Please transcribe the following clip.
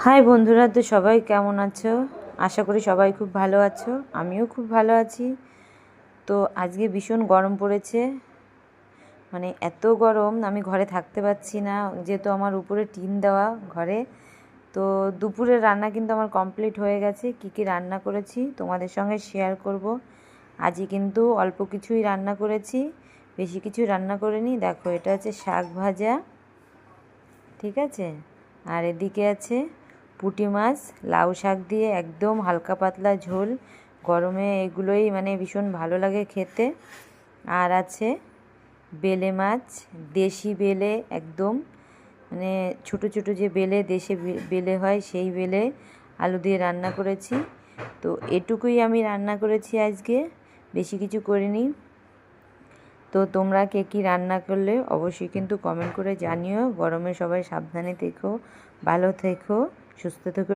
High বন্ধুরা, তো সবাই কেমন আছো? আশা করি সবাই খুব ভালো আছো। আমিও খুব ভালো আছি। তো আজকে ভীষণ গরম পড়েছে, মানে এত গরম আমি ঘরে থাকতে পারছি না, যেহেতু আমার উপরে টিন দেওয়া ঘরে। তো দুপুরের রান্না কিন্তু আমার কমপ্লিট হয়ে গেছে। কি কি রান্না করেছি তোমাদের সঙ্গে শেয়ার করব। আজকে কিন্তু অল্প কিছুই রান্না করেছি, বেশি কিছু রান্না করিনি। দেখো, এটা হচ্ছে শাক ভাজা, ঠিক আছে। আর এদিকে আছে পুঁটি মাছ, লাউ শাক দিয়ে একদম হালকা পাতলা ঝোল। গরমে এগুলোই মানে ভীষণ ভালো লাগে খেতে। আর আছে বেলে মাছ, দেশি বেলে, একদম মানে ছোট ছোট যে বেলে, দেশে বেলে হয়, সেই বেলে আলু দিয়ে রান্না করেছি। তো এটুকুই আমি রান্না করেছি আজকে, বেশি কিছু করিনি। তো তোমরা কে কী রান্না করলে অবশ্যই কিন্তু কমেন্ট করে জানিও। গরমে সবাই সাবধানে থেকো, ভালো থেকো, সুস্থ থেকো।